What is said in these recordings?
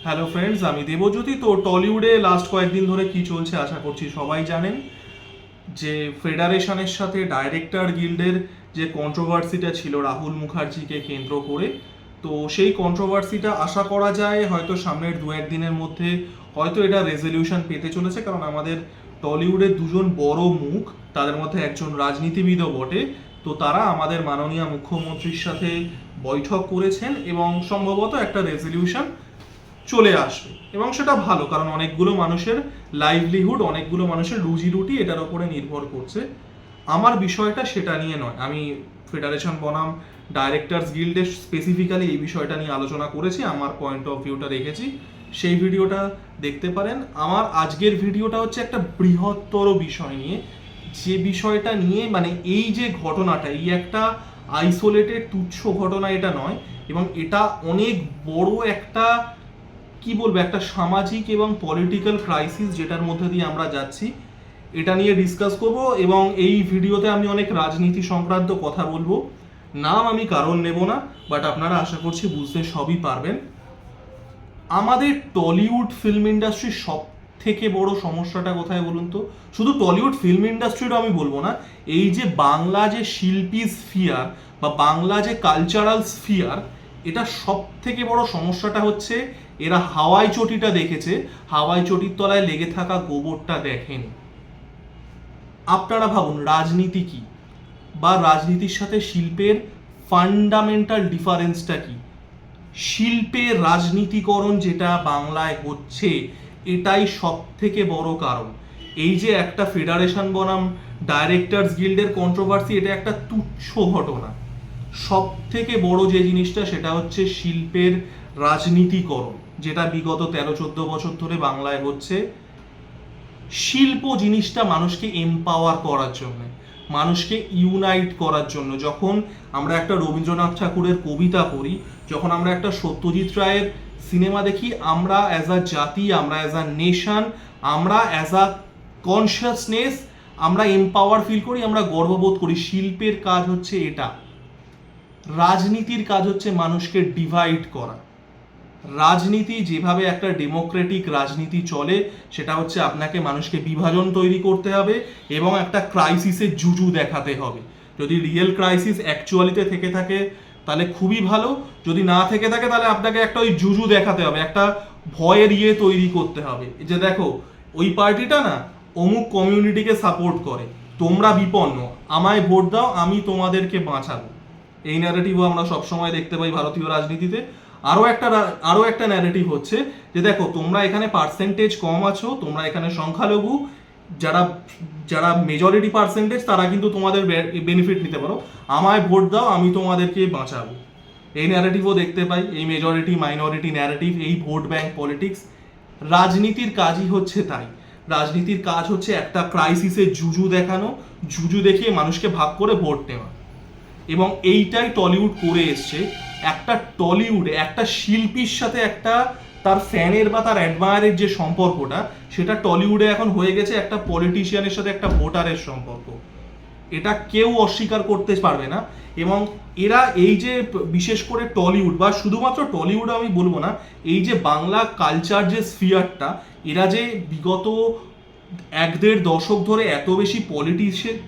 Hello friends, আমি দেবজ্যোতি। তো টলিউডে last কয়েকদিন ধরে কি চলছে আশা করছি সবাই জানেন। যে ফেডারেশনের সাথে ডাইরেক্টর গিল্ডের যে কন্ট্রোভার্সিটা ছিল রাহুল মুখার্জিকে কেন্দ্র করে, তো সেই কন্ট্রোভার্সিটা আশা করা যায় হয়তো সামনের দু একদিনের মধ্যে হয়তো এটা রেজলিউশন পেতে চলেছে। কারণ আমাদের টলিউডের দুজন বড় মুখ, তাদের মধ্যে একজন রাজনীতিবিদও বটে, তো তারা আমাদের মাননীয় মুখ্যমন্ত্রীর সাথে বৈঠক করেছেন এবং সম্ভবত একটা রেজলিউশন চলে আসবে। এবং সেটা ভালো, কারণ অনেকগুলো মানুষের লাইভলিহুড, অনেকগুলো মানুষের রুজি রুটি এটার উপরে নির্ভর করছে। আমার বিষয়টা সেটা নিয়ে নয়। আমি ফেডারেশন বনাম ডাইরেক্টরস গিল্ডে স্পেসিফিক্যালি এই বিষয়টা নিয়ে আলোচনা করেছি, আমার পয়েন্ট অফ ভিউটা রেখেছি, সেই ভিডিওটা দেখতে পারেন। আমার আজকের ভিডিওটা হচ্ছে একটা বৃহত্তর বিষয় নিয়ে, যে বিষয়টা নিয়ে মানে এই যে ঘটনাটা, এই একটা আইসোলেটেড তুচ্ছ ঘটনা এটা নয়, এবং এটা অনেক বড় একটা কি বলবো একটা সামাজিক এবং পলিটিক্যাল ক্রাইসিস যেটার মধ্যে দিয়ে আমরা যাচ্ছি। এটা নিয়ে ডিসকাস করব এবং এই ভিডিওতে আমি অনেক রাজনীতি সংক্রান্ত কথা বলবো। নাম আমি কারণ নেব না, বাট আপনারা আশা করছি বুঝতে সবই পারবেন। আমাদের টলিউড ফিল্ম ইন্ডাস্ট্রির সব থেকে বড় সমস্যাটা কোথায় বলুন তো? শুধু টলিউড ফিল্ম ইন্ডাস্ট্রিরও আমি বলবো না, এই যে বাংলা যে শিল্পী স্ফিয়ার বা বাংলা যে কালচারাল স্ফিয়ার, এটা সব থেকে বড় সমস্যাটা হচ্ছে এরা হাওয়াই চটিটা দেখেছে, হাওয়াই চটির তলায় লেগে থাকা গোবরটা দেখেনি। আপনারা ভাবুন রাজনীতি কি, বা রাজনীতির সাথে শিল্পের ফান্ডামেন্টাল ডিফারেন্সটা কি। শিল্পের রাজনীতিকরণ যেটা বাংলায় হচ্ছে, এটাই সব থেকে বড় কারণ। এই যে একটা ফেডারেশন বনাম ডাইরেক্টরস গিল্ডের কন্ট্রোভার্সি, এটা একটা তুচ্ছ ঘটনা। সব থেকে বড় যে জিনিসটা সেটা হচ্ছে শিল্পের রাজনীতিকরণ, যেটা বিগত 13-14 বছর ধরে বাংলায় হচ্ছে। শিল্প জিনিসটা মানুষকে এম্পাওয়ার করার জন্য, মানুষকে ইউনাইট করার জন্য। যখন আমরা একটা রবীন্দ্রনাথ ঠাকুরের কবিতা পড়ি, যখন আমরা একটা সত্যজিৎ রায়ের সিনেমা দেখি, আমরা অ্যাজ আ জাতি, আমরা অ্যাজ আ নেশন, আমরা অ্যাজ আ কনসিয়াসনেস আমরা এম্পাওয়ার ফিল করি, আমরা গর্ববোধ করি। শিল্পের কাজ হচ্ছে এটা। রাজনীতির কাজ হচ্ছে মানুষকে ডিভাইড করা। রাজনীতি যেভাবে একটা ডেমোক্রেটিক রাজনীতি চলে, সেটা হচ্ছে আপনাকে মানুষকে বিভাজন তৈরি করতে হবে এবং একটা ক্রাইসিসের জুজু দেখাতে হবে। যদি রিয়েল ক্রাইসিস অ্যাকচুয়ালিতে থেকে থাকে তাহলে খুবই ভালো, যদি না থেকে থাকে তাহলে আপনাকে একটা ওই জুজু দেখাতে হবে, একটা ভয়ের তৈরি করতে হবে যে দেখো ওই পার্টিটা না অমুক কমিউনিটিকে সাপোর্ট করে, তোমরা বিপন্ন, আমায় ভোট দাও, আমি তোমাদেরকে বাঁচাবো। এই ন্যারেটিভও আমরা সবসময় দেখতে পাই ভারতীয় রাজনীতিতে। আরও একটা ন্যারেটিভ হচ্ছে যে দেখো তোমরা এখানে পার্সেন্টেজ কম আছো, তোমরা এখানে সংখ্যালঘু, যারা যারা মেজরিটি পার্সেন্টেজ তারা কিন্তু তোমাদের বেনিফিট নিতে পারো, আমায় ভোট দাও, আমি তোমাদেরকে বাঁচাবো। এই ন্যারেটিভও দেখতে পাই, এই মেজরিটি মাইনরিটি ন্যারেটিভ, এই ভোট ব্যাংক পলিটিক্স। রাজনীতির কাজই হচ্ছে তাই। রাজনীতির কাজ হচ্ছে একটা ক্রাইসিসের জুজু দেখানো, জুজু দেখিয়ে মানুষকে ভাগ করে ভোট নেওয়া। এবং এইটাই টলিউড করে এসছে। একটা টলিউডে একটা শিল্পীর সাথে একটা তার ফ্যানের বা তার অ্যাডমায়ারের যে সম্পর্কটা, সেটা টলিউডে এখন হয়ে গেছে একটা পলিটিশিয়ানের সাথে একটা ভোটারের সম্পর্ক। এটা কেউ অস্বীকার করতে পারবে না। এবং এরা এই যে বিশেষ করে টলিউড, বা শুধুমাত্র টলিউড আমি বলবো না, এই যে বাংলা কালচার যে স্ফিয়ারটা, এরা যে বিগত 1-1.5 দশক ধরে এত বেশি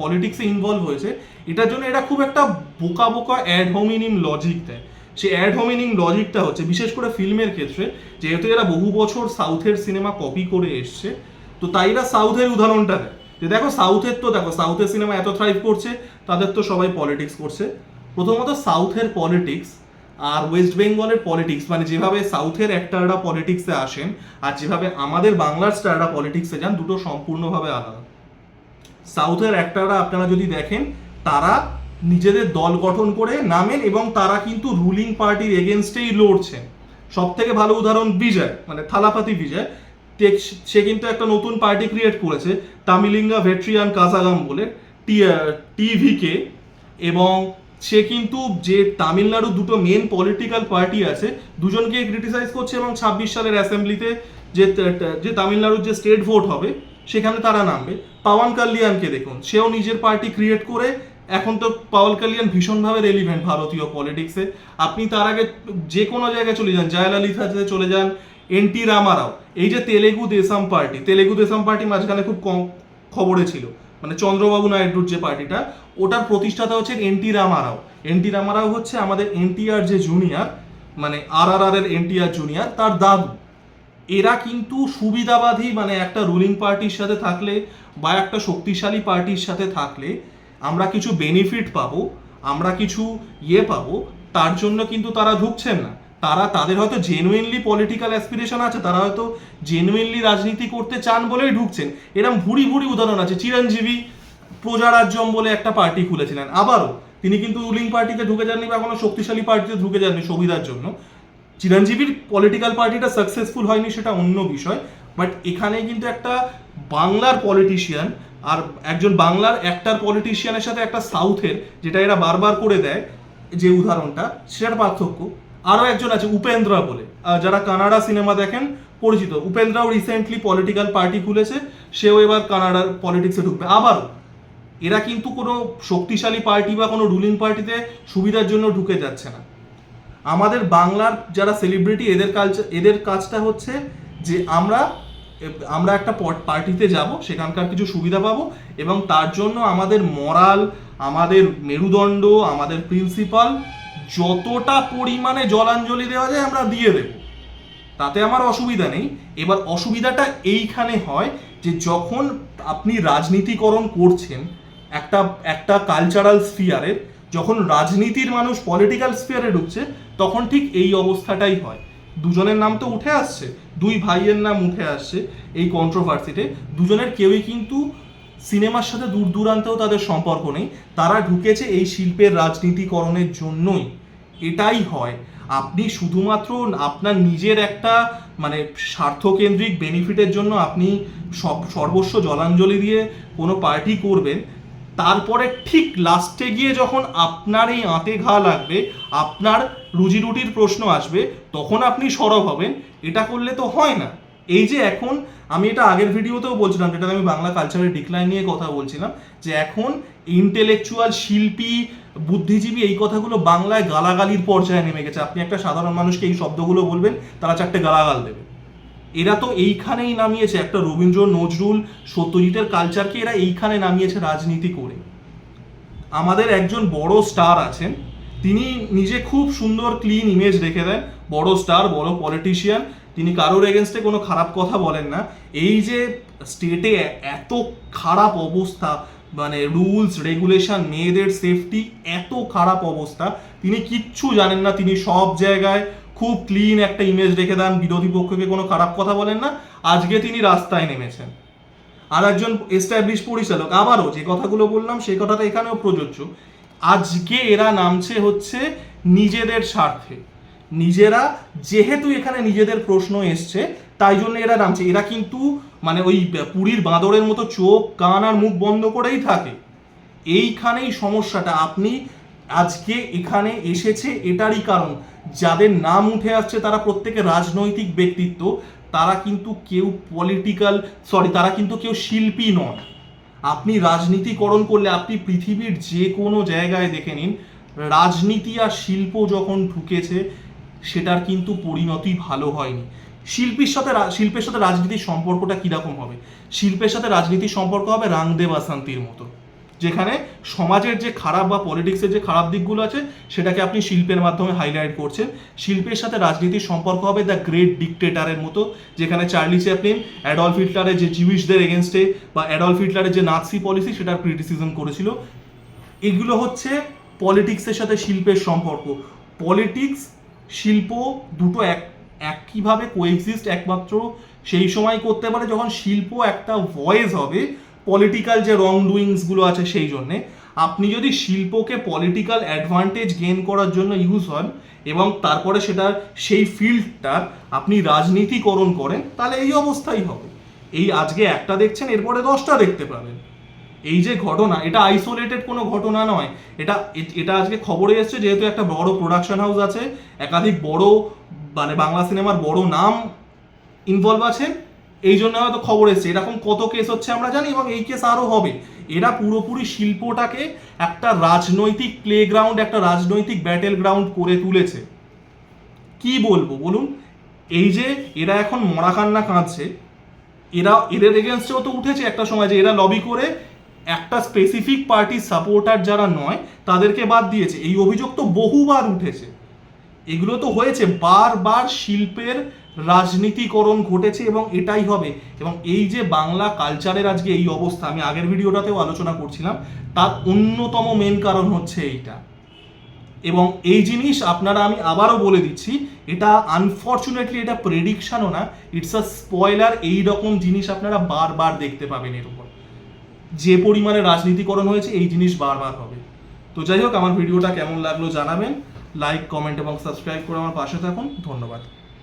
পলিটিক্সে ইনভলভ হয়েছে, এটার জন্য এরা খুব একটা বোকা বোকা অ্যাড হোমিনিং লজিক দেয়। সে অ্যাড হোমিনিং লজিকটা হচ্ছে বিশেষ করে ফিল্মের ক্ষেত্রে, যেহেতু এরা বহু বছর সাউথের সিনেমা কপি করে এসছে, তো তাই এরা সাউথের উদাহরণটা দেয় যে দেখো সাউথের সিনেমা এত থ্রাইভ করছে, তাদের তো সবাই পলিটিক্স করছে। প্রথমত সাউথের পলিটিক্স আর ওয়েস্ট বেঙ্গলের পলিটিক্স, মানে যেভাবে সাউথের অ্যাক্টাররা পলিটিক্সে আসেন আর যেভাবে আমাদের বাংলার স্টাররা পলিটিক্সে যান, দুটো সম্পূর্ণভাবে আলাদা। সাউথের অ্যাক্টাররা আপনারা যদি দেখেন, তারা নিজেদের দল গঠন করে নামেন এবং তারা কিন্তু রুলিং পার্টির এগেনস্টেই লড়ছেন। সব থেকে ভালো উদাহরণ বিজয়, মানে থালাপাতি বিজয়। সে কিন্তু একটা নতুন পার্টি ক্রিয়েট করেছে, তামিলিঙ্গা ভেট্রিয়ান কাজাগাম বলে, টিভিকে। এবং সে কিন্তু যে তামিলনাড়ুর দুটো মেন পলিটিক্যাল পার্টি আছে, দুজনকে ক্রিটিসাইজ করছে এবং 26 সালের অ্যাসেম্বলিতে যে তামিলনাড়ুর যে স্টেট ভোট হবে সেখানে তারা নামবে। পাওয়ান কাল্যাণকে দেখুন, সেও নিজের পার্টি ক্রিয়েট করে, এখন তো পাওয়ান কাল্যাণ ভীষণভাবে রেলিভেন্ট ভারতীয় পলিটিক্সে। আপনি তার আগে যে কোনো জায়গায় চলে যান, জয়ললিতাতে চলে যান, এনটি রামারাও, এই যে তেলেগু দেশম পার্টি মাঝখানে খুব কম খবরে ছিল, মানে চন্দ্রবাবু নাইডুর যে পার্টিটা, ওটার প্রতিষ্ঠাতা হচ্ছেন এনটি রামারাও। এনটি রামারাও হচ্ছে আমাদের এনটিআর যে জুনিয়র, মানে আর এর এনটিআর জুনিয়র, তার দাদু। এরা কিন্তু সুবিধাবাদী, মানে একটা রুলিং পার্টির সাথে থাকলে বা একটা শক্তিশালী পার্টির সাথে থাকলে আমরা কিছু বেনিফিট পাবো, আমরা কিছু পাবো, তার জন্য কিন্তু তারা ঢুকছেন না। তাদের হয়তো জেনুইনলি পলিটিক্যাল অ্যাসপিরেশন আছে, তারা হয়তো জেনুইনলি রাজনীতি করতে চান বলেই ঢুকছেন। এরকম ভুরি ভুরি উদাহরণ আছে। চিরঞ্জীবী প্রজারাজ্যম বলে একটা পার্টি খুলেছিলেন, আবারও তিনি কিন্তু রুলিং পার্টিতে ঢুকে যাননি বা কোনো শক্তিশালী পার্টিতে ঢুকে যাননি সুবিধার জন্য। চিরঞ্জীবীর পলিটিক্যাল পার্টিটা সাকসেসফুল হয়নি, সেটা অন্য বিষয়। বাট এখানে কিন্তু একটা বাংলার পলিটিশিয়ান আর একজন বাংলার একটার পলিটিশিয়ানের সাথে একটা সাউথের, যেটা এরা বারবার করে দেয় যে উদাহরণটা, সেটার পার্থক্য। আরও একজন আছে উপেন্দ্রা বলে, যারা কানাডা সিনেমা দেখেন পরিচিত। উপেন্দ্রাও রিসেন্টলি পলিটিক্যাল পার্টি খুলেছে, সেও এবার কানাডার পলিটিক্সে ঢুকবে। আবার এরা কিন্তু কোনো শক্তিশালী পার্টি বা কোনো রুলিং পার্টিতে সুবিধার জন্য ঢুকে যাচ্ছে না। আমাদের বাংলার যারা সেলিব্রিটি, এদের কাজটা হচ্ছে যে আমরা একটা পার্টিতে যাব, সেখানকার কিছু সুবিধা পাবো, এবং তার জন্য আমাদের মরাল, আমাদের মেরুদণ্ড, আমাদের প্রিন্সিপাল যতটা পরিমাণে জলাঞ্জলি দেওয়া যায় আমরা দিয়ে দেব, তাতে আমার অসুবিধা নেই। এবার অসুবিধাটা এইখানে হয় যে যখন আপনি রাজনীতিকরণ করছেন একটা কালচারাল স্ফিয়ারের, যখন রাজনীতির মানুষ পলিটিক্যাল স্ফিয়ারে ঢুকছে, তখন ঠিক এই অবস্থাটাই হয়। দুজনের নাম তো উঠে আসছে, দুই ভাইয়ের নাম উঠে আসছে এই কন্ট্রোভার্সিতে। দুজনের কেউই কিন্তু সিনেমার সাথে দূর দূরান্তেও তাদের সম্পর্ক নেই, তারা ঢুকেছে এই শিল্পের রাজনীতিকরণের জন্যই। এটাই হয়। আপনি শুধুমাত্র আপনার নিজের একটা মানে স্বার্থকেন্দ্রিক বেনিফিটের জন্য আপনি সর্বস্ব জলাঞ্জলি দিয়ে কোনো পার্টি করবেন, তারপরে ঠিক লাস্টে গিয়ে যখন আপনার এই আঁতে ঘা লাগবে, আপনার রুজি রুটির প্রশ্ন আসবে, তখন আপনি সরব হবেন। এটা করলে তো হয় না। এই যে এখন আমি এটা আগের ভিডিওতেও বলছিলাম, যেটা আমি বাংলা কালচারের ডিক্লাইন নিয়ে কথা বলছিলাম, যে এখন ইন্টেলেকচুয়াল, শিল্পী, বুদ্ধিজীবী এই কথাগুলো বাংলায় গালাগালির পর্যায়ে নেমে গেছে। আপনি একটা সাধারণ মানুষকে এই শব্দগুলো বলবেন, তারা চারটে গালাগাল দেবে। এরা তো এইখানেই নামিয়েছে একটা রবীন্দ্র, নজরুল, সত্যজিতের কালচারকে এরা এইখানে নামিয়েছে রাজনীতি করে। আমাদের একজন বড় স্টার আছেন, তিনি নিজে খুব সুন্দর ক্লিন ইমেজ রেখে দেন, বড় স্টার, বড় পলিটিশিয়ান, তিনি কারোর এগেনস্টে কোনো খারাপ কথা বলেন না। এই যে স্টেটে এত খারাপ অবস্থা, মানে রুলস রেগুলেশন, মেয়েদের সেফটি, এত খারাপ অবস্থা, তিনি কিচ্ছু জানেন না। তিনি সব জায়গায় খুব ক্লিন একটা ইমেজ রেখে দেন, বিরোধী পক্ষকে কোনো খারাপ কথা বলেন না। আজকে তিনি রাস্তায় নেমেছেন। আর একজন এস্টাবলিশ পরিচালক, আবারও যে কথাগুলো বললাম সেই কথাটা এখানেও প্রযোজ্য। আজকে এরা নামছে হচ্ছে নিজেদের স্বার্থে, নিজেরা যেহেতু এখানে নিজেদের প্রশ্ন এসছে তাই জন্য এরা নামছে। এরা কিন্তু মানে ওই পুরীর বাঁদরের মতো চোখ, কান আর মুখ বন্ধ করেই থাকে। এইখানেই সমস্যাটা। আপনি আজকে এখানে এসেছে এটারই কারণ, যাদের নাম উঠে আসছে তারা প্রত্যেকে রাজনৈতিক ব্যক্তিত্ব, তারা কিন্তু কেউ তারা কিন্তু কেউ শিল্পী নন। আপনি রাজনীতিকরণ করলে আপনি পৃথিবীর যে কোনো জায়গায় দেখে নিন, রাজনীতি আর শিল্প যখন ঢুকেছে সেটার কিন্তু পরিণতি ভালো হয়নি। শিল্পের সাথে রাজনীতির সম্পর্কটা কীরকম হবে? শিল্পের সাথে রাজনীতির সম্পর্ক হবে রাংদে বাসন্তীর মতো, যেখানে সমাজের যে খারাপ বা পলিটিক্সের যে খারাপ দিকগুলো আছে সেটাকে আপনি শিল্পের মাধ্যমে হাইলাইট করছেন। শিল্পের সাথে রাজনীতির সম্পর্ক হবে দ্য গ্রেট ডিক্টেটারের মতো, যেখানে চার্লি চ্যাপলিন অ্যাডলফ হিটলারের যে জিউইশদের এগেনস্টে বা অ্যাডলফ হিটলারের যে নাৎসি পলিসি সেটার ক্রিটিসিজম করেছিল। এগুলো হচ্ছে পলিটিক্সের সাথে শিল্পের সম্পর্ক। পলিটিক্স, শিল্প দুটো একইভাবে কোএক্সিস্ট একমাত্র সেই সময় করতে পারে যখন শিল্প একটা ভয়েস হবে পলিটিক্যাল যে রং ডুইংসগুলো আছে সেই জন্যে। আপনি যদি শিল্পকে পলিটিক্যাল অ্যাডভান্টেজ গেইন করার জন্য ইউজ হন এবং তারপরে সেই ফিল্ডটার আপনি রাজনীতিকরণ করেন, তাহলে এই অবস্থাই হবে। এই আজকে একটা দেখছেন, এরপরে 10টা দেখতে পাবেন। এই যে ঘটনা, এটা আইসোলেটেড কোনো ঘটনা নয়। এটা আজকে খবরে এসছে, যেহেতু একটা বড় প্রোডাকশন হাউস আছে, একাধিক বড় মানে বাংলা সিনেমার বড় নাম ইনভলভ আছে, এই জন্য হয়তো খবর এসছে। এরকম কত কেস হচ্ছে আমরা জানি, এবং এই কেস আরও হবে। এরা পুরোপুরি শিল্পটাকে একটা রাজনৈতিক প্লেগ্রাউন্ড, একটা রাজনৈতিক ব্যাটেল গ্রাউন্ড করে তুলেছে। কি বলবো বলুন? এই যে এরা এখন মরা কান্না কাঁদছে, এদের এগেনস্টেও তো উঠেছে একটা সময় যে এরা লবি করে একটা স্পেসিফিক পার্টির সাপোর্টার যারা নয় তাদেরকে বাদ দিয়েছে। এই অভিযোগ তো বহুবার উঠেছে, এগুলো তো হয়েছে বারবার। শিল্পের রাজনীতিকরণ ঘটেছে এবং এটাই হবে। এবং এই যে বাংলা কালচারের আজকে এই অবস্থা, আমি আগের ভিডিওটাতেও আলোচনা করছিলাম, তার অন্যতম মেন কারণ হচ্ছে এইটা। এবং এই জিনিস আপনারা, আমি আবারও বলে দিচ্ছি, এটা আনফর্চুনেটলি এটা প্রেডিকশনও না, ইটস আ স্পয়লার। এই রকম জিনিস আপনারা বারবার দেখতে পাবেন এর উপর। যে পরিমাণে রাজনীতিকরণ হয়েছে এই জিনিস বারবার হবে। তো যাই হোক, আমার ভিডিওটা কেমন লাগলো জানাবেন। লাইক, কমেন্ট এবং সাবস্ক্রাইব করে আমার পাশে থাকুন। ধন্যবাদ।